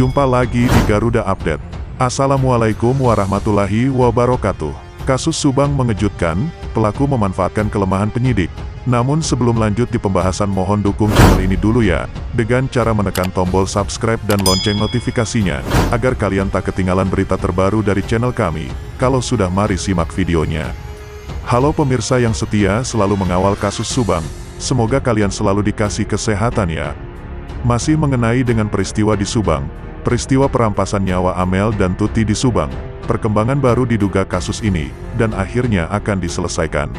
Jumpa lagi di Garuda Update. Assalamualaikum warahmatullahi wabarakatuh. Kasus Subang mengejutkan, pelaku memanfaatkan kelemahan penyidik. Namun sebelum lanjut di pembahasan, mohon dukung channel ini dulu ya, dengan cara menekan tombol subscribe dan lonceng notifikasinya, agar kalian tak ketinggalan berita terbaru dari channel kami. Kalau sudah, mari simak videonya. Halo pemirsa yang setia selalu mengawal kasus Subang, semoga kalian selalu dikasih kesehatan ya. Masih mengenai dengan peristiwa di Subang, peristiwa perampasan nyawa Amel dan Tuti di Subang, perkembangan baru diduga kasus ini, dan akhirnya akan diselesaikan.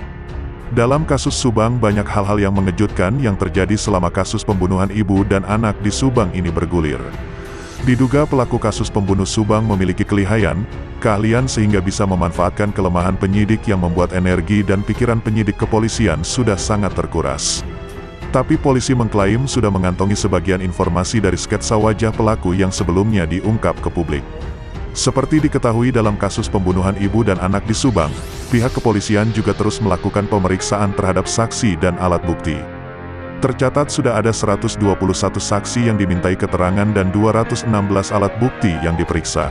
Dalam kasus Subang banyak hal-hal yang mengejutkan yang terjadi selama kasus pembunuhan ibu dan anak di Subang ini bergulir. Diduga pelaku kasus pembunuh Subang memiliki keahlian sehingga bisa memanfaatkan kelemahan penyidik yang membuat energi dan pikiran penyidik kepolisian sudah sangat terkuras. Tapi polisi mengklaim sudah mengantongi sebagian informasi dari sketsa wajah pelaku yang sebelumnya diungkap ke publik. Seperti diketahui dalam kasus pembunuhan ibu dan anak di Subang, pihak kepolisian juga terus melakukan pemeriksaan terhadap saksi dan alat bukti. Tercatat sudah ada 121 saksi yang dimintai keterangan dan 216 alat bukti yang diperiksa.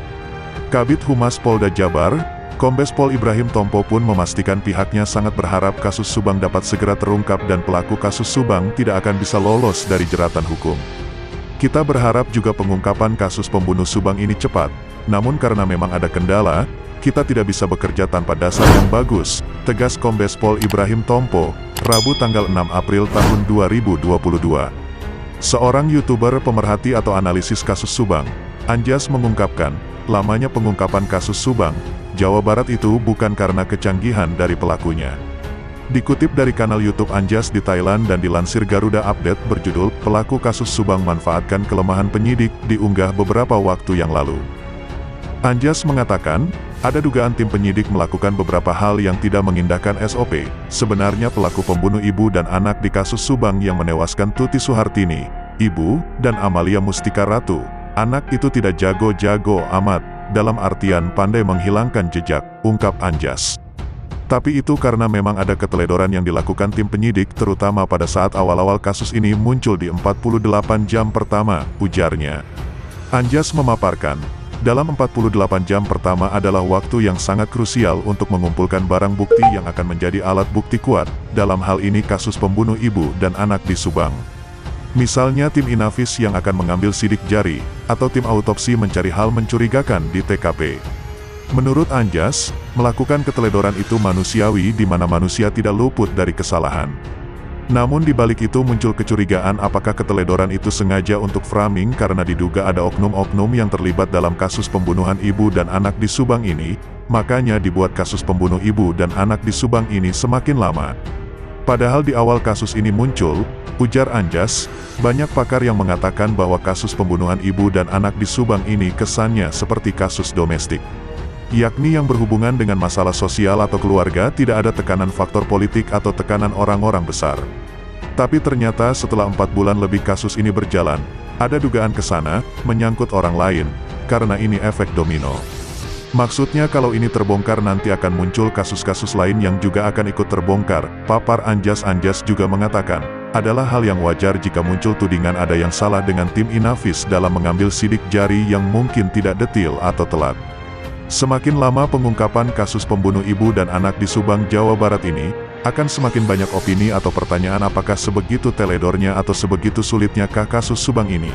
Kabid Humas Polda Jabar, Kombes Pol Ibrahim Tompo pun memastikan pihaknya sangat berharap kasus Subang dapat segera terungkap dan pelaku kasus Subang tidak akan bisa lolos dari jeratan hukum. Kita berharap juga pengungkapan kasus pembunuh Subang ini cepat, namun karena memang ada kendala, kita tidak bisa bekerja tanpa dasar yang bagus, tegas Kombes Pol Ibrahim Tompo, Rabu tanggal 6 April tahun 2022. Seorang YouTuber pemerhati atau analisis kasus Subang, Anjas mengungkapkan, lamanya pengungkapan kasus Subang, Jawa Barat itu bukan karena kecanggihan dari pelakunya. Dikutip dari kanal YouTube Anjas di Thailand dan dilansir Garuda Update berjudul, pelaku kasus Subang manfaatkan kelemahan penyidik, diunggah beberapa waktu yang lalu. Anjas mengatakan, ada dugaan tim penyidik melakukan beberapa hal yang tidak mengindahkan SOP. Sebenarnya pelaku pembunuh ibu dan anak di kasus Subang yang menewaskan Tuti Suhartini, ibu, dan Amalia Mustika Ratu, anak itu tidak jago-jago amat, dalam artian pandai menghilangkan jejak, ungkap Anjas. Tapi itu karena memang ada keteledoran yang dilakukan tim penyidik terutama pada saat awal-awal kasus ini muncul di 48 jam pertama, ujarnya. Anjas memaparkan, dalam 48 jam pertama adalah waktu yang sangat krusial untuk mengumpulkan barang bukti yang akan menjadi alat bukti kuat, dalam hal ini kasus pembunuh ibu dan anak di Subang. Misalnya tim Inafis yang akan mengambil sidik jari, atau tim autopsi mencari hal mencurigakan di TKP. Menurut Anjas, melakukan keteledoran itu manusiawi di mana manusia tidak luput dari kesalahan. Namun di balik itu muncul kecurigaan apakah keteledoran itu sengaja untuk framing karena diduga ada oknum-oknum yang terlibat dalam kasus pembunuhan ibu dan anak di Subang ini, makanya dibuat kasus pembunuh ibu dan anak di Subang ini semakin lama. Padahal di awal kasus ini muncul, ujar Anjas, banyak pakar yang mengatakan bahwa kasus pembunuhan ibu dan anak di Subang ini kesannya seperti kasus domestik. Yakni yang berhubungan dengan masalah sosial atau keluarga, tidak ada tekanan faktor politik atau tekanan orang-orang besar. Tapi ternyata setelah 4 bulan lebih kasus ini berjalan, ada dugaan kesana, menyangkut orang lain, karena ini efek domino. Maksudnya kalau ini terbongkar nanti akan muncul kasus-kasus lain yang juga akan ikut terbongkar, papar Anjas. Anjas juga mengatakan, adalah hal yang wajar jika muncul tudingan ada yang salah dengan tim Inafis dalam mengambil sidik jari yang mungkin tidak detil atau telat. Semakin lama pengungkapan kasus pembunuh ibu dan anak di Subang, Jawa Barat ini, akan semakin banyak opini atau pertanyaan apakah sebegitu teledornya atau sebegitu sulitnya kasus Subang ini.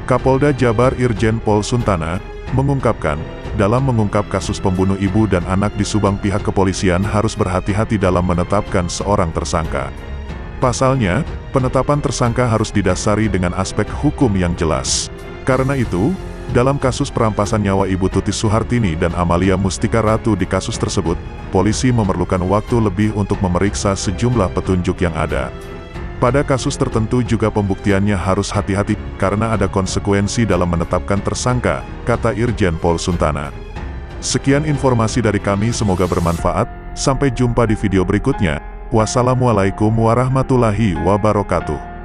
Kapolda Jabar Irjen Pol Suntana, mengungkapkan, dalam mengungkap kasus pembunuh ibu dan anak di Subang pihak kepolisian harus berhati-hati dalam menetapkan seorang tersangka. Pasalnya, penetapan tersangka harus didasari dengan aspek hukum yang jelas. Karena itu, dalam kasus perampasan nyawa Ibu Tuti Suhartini dan Amalia Mustika Ratu di kasus tersebut, polisi memerlukan waktu lebih untuk memeriksa sejumlah petunjuk yang ada. Pada kasus tertentu juga pembuktiannya harus hati-hati, karena ada konsekuensi dalam menetapkan tersangka, kata Irjen Pol Suntana. Sekian informasi dari kami, semoga bermanfaat, sampai jumpa di video berikutnya. Wassalamualaikum warahmatullahi wabarakatuh.